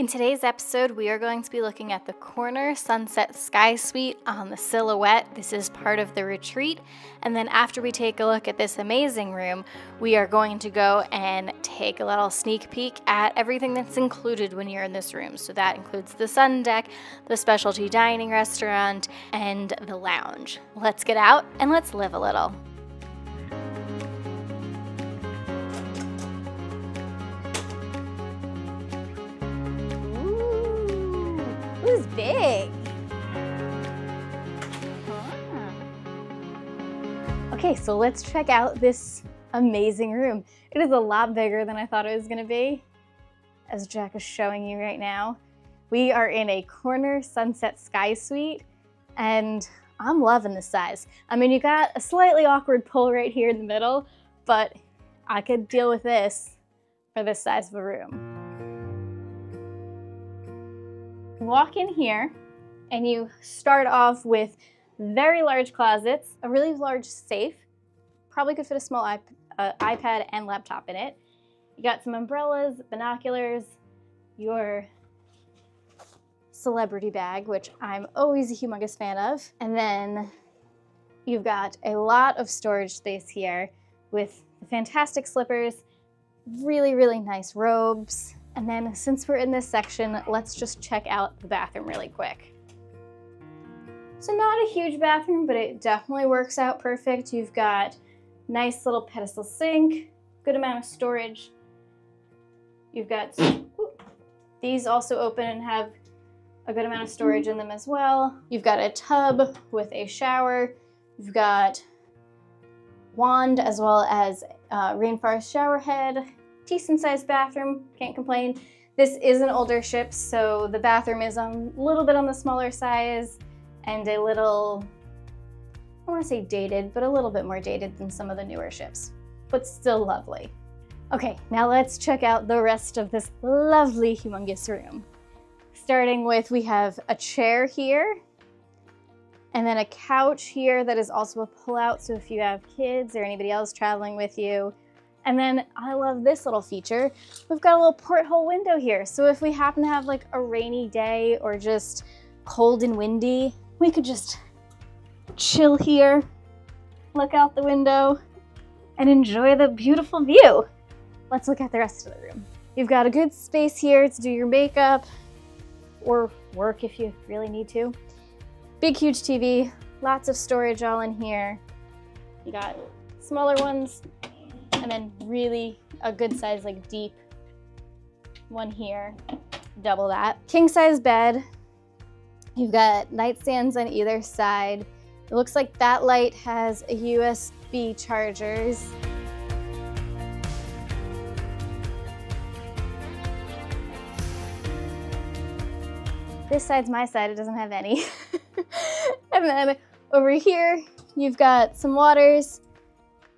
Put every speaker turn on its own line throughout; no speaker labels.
In today's episode, we are going to be looking at the corner sunset sky suite on the Silhouette. This is part of the retreat. And then after we take a look at this amazing room, we are going to go and take a little sneak peek at everything that's included when you're in this room. So that includes the sun deck, the specialty dining restaurant, and the lounge. Let's get out and let's live a little. It's big. Okay, so let's check out this amazing room. It is a lot bigger than I thought it was gonna be, as Jack is showing you right now. We are in a corner sunset sky suite, and I'm loving the size. I mean, you got a slightly awkward pull right here in the middle, but I could deal with this for this size of a room. Walk in here and you start off with very large closets, a really large safe, probably could fit a small iPad and laptop in it. You got some umbrellas, binoculars, your celebrity bag, which I'm always a humongous fan of. And then you've got a lot of storage space here with fantastic slippers, really, really nice robes. And then since we're in this section, let's just check out the bathroom really quick. So not a huge bathroom, but it definitely works out perfect. You've got nice little pedestal sink, good amount of storage. You've got, these also open and have a good amount of storage in them as well. You've got a tub with a shower. You've got wand as well as rainforest shower head. Decent sized bathroom, can't complain. This is an older ship, so the bathroom is a little bit on the smaller size and a little, I want to say dated, but a little bit more dated than some of the newer ships, but still lovely. Okay, now let's check out the rest of this lovely, humongous room. Starting with, we have a chair here, and then a couch here that is also a pull-out, so if you have kids or anybody else traveling with you. And then I love this little feature. We've got a little porthole window here. So if we happen to have like a rainy day or just cold and windy, we could just chill here, look out the window, and enjoy the beautiful view. Let's look at the rest of the room. You've got a good space here to do your makeup or work if you really need to. Big, huge TV, lots of storage all in here. You got smaller ones, and then really a good size, like deep one here, double that. King size bed. You've got nightstands on either side. It looks like that light has a USB chargers. This side's my side, it doesn't have any. And then over here, you've got some waters,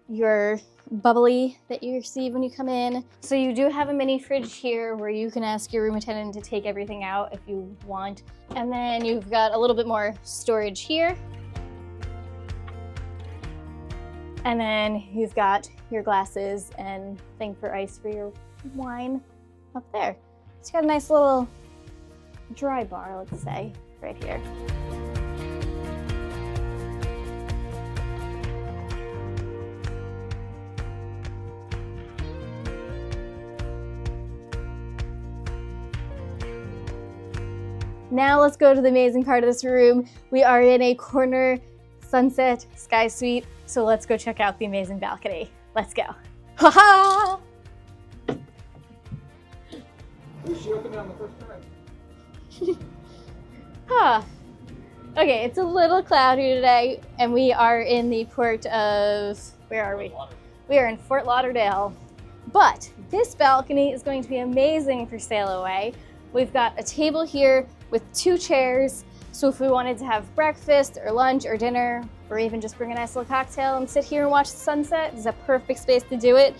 your bubbly that you receive when you come in. So you do have a mini fridge here where you can ask your room attendant to take everything out if you want. And then you've got a little bit more storage here. And then you've got your glasses and thing for ice for your wine up there. It's got a nice little dry bar, let's say, right here. Now let's go to the amazing part of this room. We are in a corner sunset sky suite, so let's go check out the amazing balcony. Let's go. Ha-ha!
She opened it on the first time.
Huh. Okay, it's a little cloudy today, and we are in the port of, where are we? We are in Fort Lauderdale, but this balcony is going to be amazing for sail away. We've got a table here with 2 chairs, so if we wanted to have breakfast or lunch or dinner, or even just bring a nice little cocktail and sit here and watch the sunset, this is a perfect space to do it.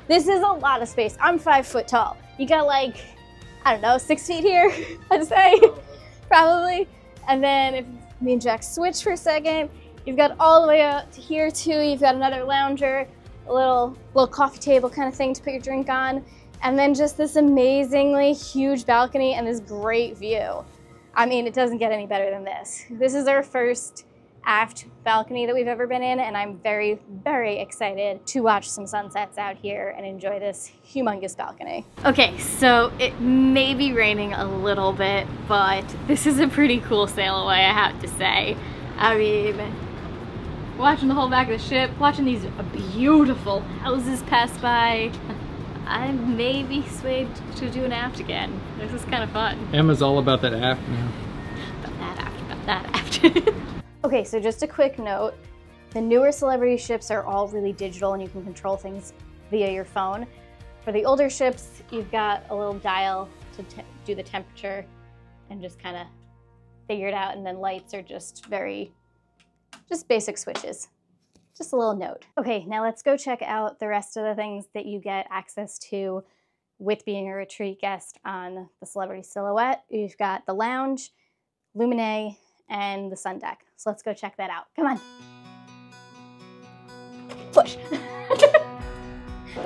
This is a lot of space. I'm 5 foot tall. You got like, I don't know, 6 feet here, I'd say, probably. And then if me and Jack switch for a second, you've got all the way out to here too. You've got another lounger, a little coffee table kind of thing to put your drink on. And then just this amazingly huge balcony and this great view. I mean, it doesn't get any better than this. This is our first aft balcony that we've ever been in, and I'm very, very excited to watch some sunsets out here and enjoy this humongous balcony. Okay, so it may be raining a little bit, but this is a pretty cool sail away, I have to say. I mean, watching the whole back of the ship, watching these beautiful houses pass by, I may be swayed to do an aft again. This is kind of fun.
Emma's all about that aft now.
About that aft. Okay, so just a quick note. The newer Celebrity ships are all really digital and you can control things via your phone. For the older ships, you've got a little dial to do the temperature and just kind of figure it out, and then lights are just basic switches. Just a little note. Okay, now let's go check out the rest of the things that you get access to with being a retreat guest on the Celebrity Silhouette. You've got the lounge, Luminae, and the sun deck. So let's go check that out. Come on. Push.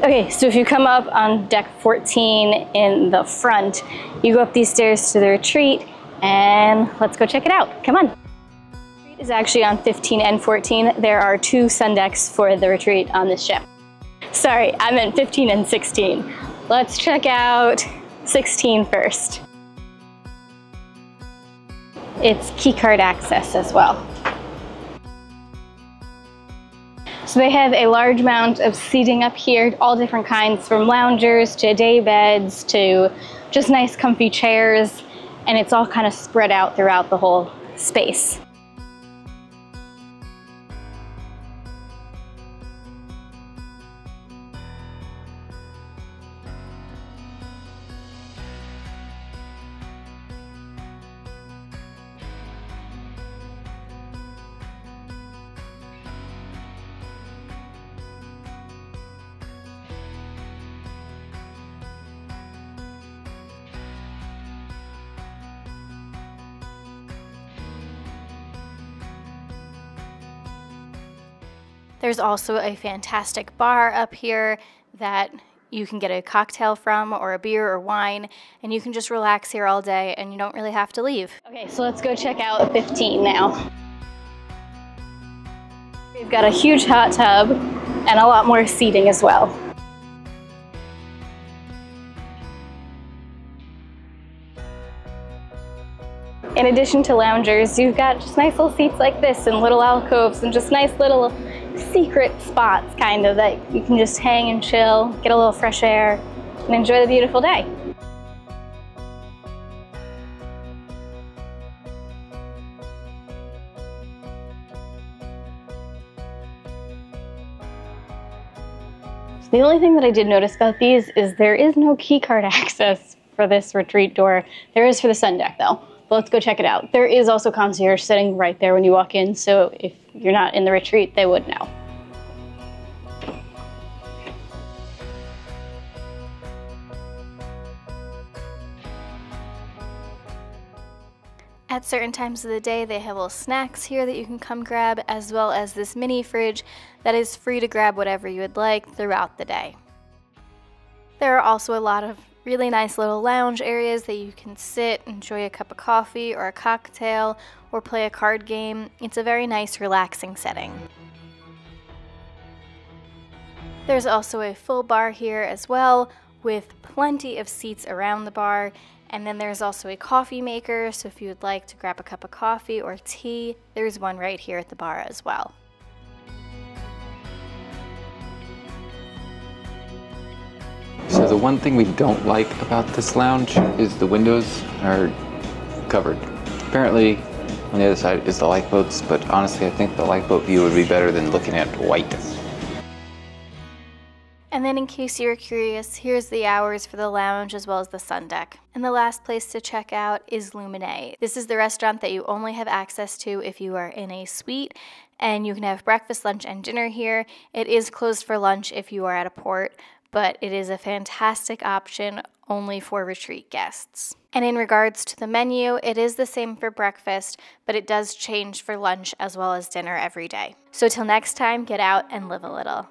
Okay, so if you come up on deck 14 in the front, you go up these stairs to the retreat, and let's go check it out. Come on. The retreat is actually on 15 and 14. There are 2 sun decks for the retreat on this ship. Sorry, I meant 15 and 16. Let's check out 16 first. It's keycard access as well. So they have a large amount of seating up here, all different kinds, from loungers to day beds to just nice comfy chairs, and it's all kind of spread out throughout the whole space. There's also a fantastic bar up here that you can get a cocktail from, or a beer or wine, and you can just relax here all day and you don't really have to leave. Okay, so let's go check out 15 now. We've got a huge hot tub and a lot more seating as well. In addition to loungers, you've got just nice little seats like this and little alcoves and just nice little secret spots kind of that you can just hang and chill, get a little fresh air, and enjoy the beautiful day. So the only thing that I did notice about these is there is no keycard access for this retreat door. There is for the sun deck though. But let's go check it out. There is also concierge sitting right there when you walk in, so if you're not in the retreat, they would know. At certain times of the day, they have little snacks here that you can come grab, as well as this mini fridge that is free to grab whatever you would like throughout the day. There are also a lot of really nice little lounge areas that you can sit, enjoy a cup of coffee or a cocktail, or play a card game. It's a very nice, relaxing setting. There's also a full bar here as well, with plenty of seats around the bar. And then there's also a coffee maker, so if you would like to grab a cup of coffee or tea, there's one right here at the bar as well.
So the one thing we don't like about this lounge is the windows are covered. Apparently on the other side is the lifeboats, but honestly I think the lifeboat view would be better than looking at white.
And then in case you're curious, here's the hours for the lounge as well as the sun deck. And the last place to check out is Luminae. This is the restaurant that you only have access to if you are in a suite, and you can have breakfast, lunch, and dinner here. It is closed for lunch if you are at a port, but it is a fantastic option only for retreat guests. And in regards to the menu, it is the same for breakfast, but it does change for lunch as well as dinner every day. So till next time, get out and live a little.